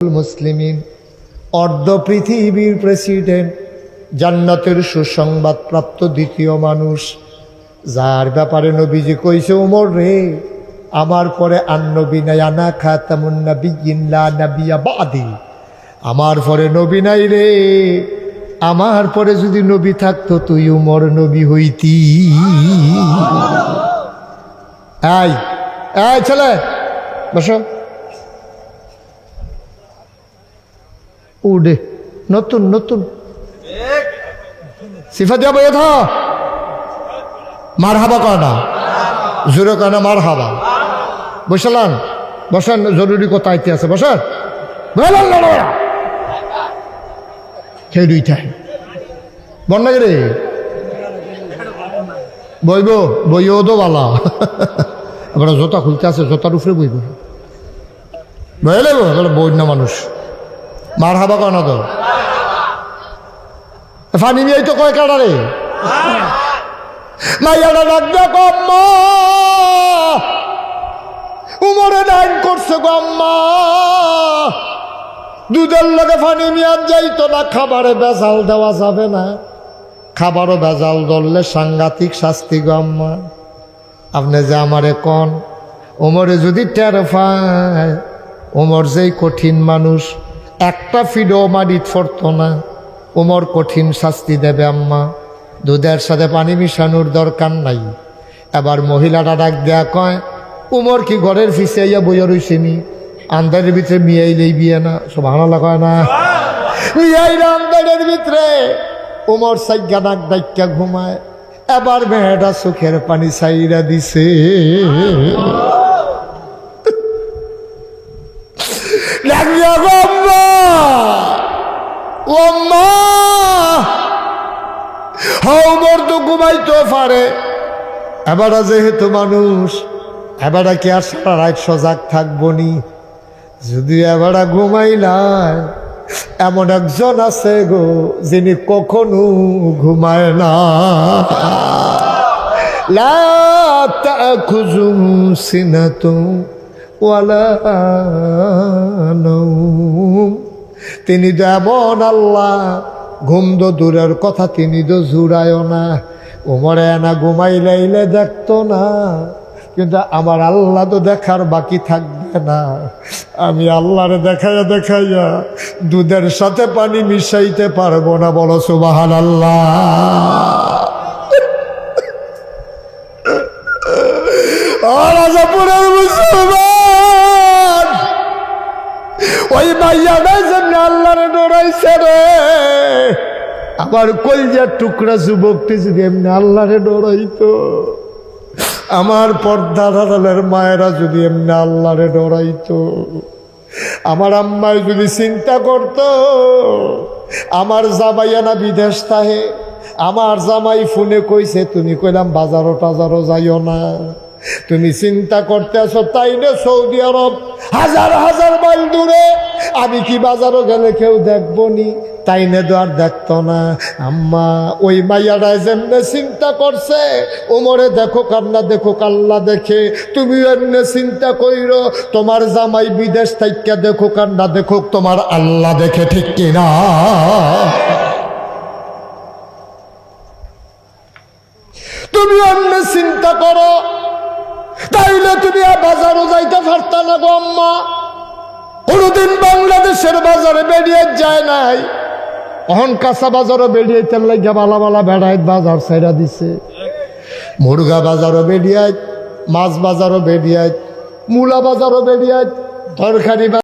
মুসলিমিন অর্ধ পৃথিবীর প্রেসিডেন্ট, জান্নাতের সুসংবাদ প্রাপ্ত দ্বিতীয় মানুষ, যার ব্যাপারে নবীজি কইছে, ওমর রে, আমার পরে আর নবী নাই, আনা খাতামুন নাবিয়্যিন লা নাবিয়্যা বাদি। আমার পরে নবী নাই রে, আমার পরে যদি নবী থাকতো তুই উমর নবী হইতি। এই এই ছেলে বসো, উডে নতুন নতুন সিফা দিয়া বইয়ে থা, মার হাবা কয় না, জোরে কয় না, মার হাবা। বসালান বসান, জরুরি কথা আইতে আছে, বসান সেই দুইটাই বন্যা রে বইব, বইও তো বালা। এবার জোতা খুলতে আছে, জোতার উপরে বইব, বুঝলে বই না মানুষ, মার হাবা কয় না তো। ফানি নিয়ে তো কয় কাটা রে, মাইয়াটা ডাক দেয়া আম্মা, উমরে ডাইন করছে গো আম্মা, দুধের লগে ফানি মিয়ার যাইতো না, খাবারে বেজাল দেওয়া যাবে না, খাবারও বেজাল ধরলে সাংঘাতিক শাস্তি গো আম্মা। আপনি যে আমারে কন, ওমরে যদি টের পায়, ওমর যেই কঠিন মানুষ, একটা ফিডও মারিত ফরত না, ওমর কঠিন শাস্তি দেবে আম্মা, দুধের সাথে পানি মিশানোর দরকার নাই। এবার মহিলাটা ডাক দেয়া কয়, উমর কি ঘরের ফিসে ইয়া বইয়া রইছেনি, আন্দারের ভিতরে মিয়াইলেই বিয়ে না, সুবহানাল্লাহ কয় না, মিয়াইরা আন্দারের ভিতরে উমর সাইগা নাক ডাইকা ঘুমায়। এবার মেয়েটা চোখের পানি ছাইরা দিছে, উমর তো ঘুমাইতে পারে, এবার যেহেতু মানুষ, এবার কি আর সারা রাত সজাগ থাকবো নি? যদি এবার ঘুমাইলাই, এমন একজন আছে গো যিনি কখনো ঘুমায় না, লা তাখুযুহু সিনাতুন ওয়ালা নাওম। তিনি তো এমন আল্লাহ, ঘুম তো দূরের কথা, তিনি তো জুড়ায়ও না। উমরে না ঘুমাইলাইলে দেখতো না, কিন্তু আমার আল্লাহ তো দেখার বাকি থাকবে না। আমি আল্লাহরে দেখাইয়া দেখাইয়া দুধের সাথে পানি মিশাইতে পারবো না, বলো সুবহানাল্লাহ। রাজাপুরের মুসলমান, ওই মাইয়াটা যেমনি আল্লাহরে ডরাইছে রে, আমার কলজার টুকরা যুবকটি যদি এমনি আল্লাহরে ডরাইতো, আমার পর্দার আড়ালের মায়েরা যদি এমনি আল্লাহরে ডরাইতো, আমার আম্মায় যদি চিন্তা করত, আমার জামাইয়ানা বিদেশ তাহে, আমার জামাই ফোনে কইছে, তুমি কইলাম বাজারও টাজারও যাইও না, তুমি চিন্তা করতে আসো, তাই না সৌদি আরব হাজার হাজার মাইল দূরে, আমি কি বাজারও গেলে কেউ দেখবো নি, তাই না তো আর দেখতো না। আম্মা ওই মাইয়াটাই যেমনে চিন্তা করছে, ওমরে দেখো কান্না দেখো আল্লাহ দেখে, তুমি এমনি চিন্তা কইরো, তোমার জামাই বিদেশ থাইকা দেখো কান্না দেখো, তোমার আল্লাহ দেখে, ঠিক কিনা? তুমি এমনি চিন্তা করো, তাইলে তুমি বাজারও যাইতে পারতা না গো আম্মা। কোনদিন বাংলাদেশের বাজারে বেরিয়ে যায় নাই, অহন কাঁচা বাজারও বেরিয়েতে লাগিয়া বালা বালা বেড়াইত বাজার ছাইরা দিছে, মুরগা বাজারও বেরিয়ায়, মাছ বাজারও বেরিয়ায়, মূলা বাজারও বেরিয়ায়, তরকারি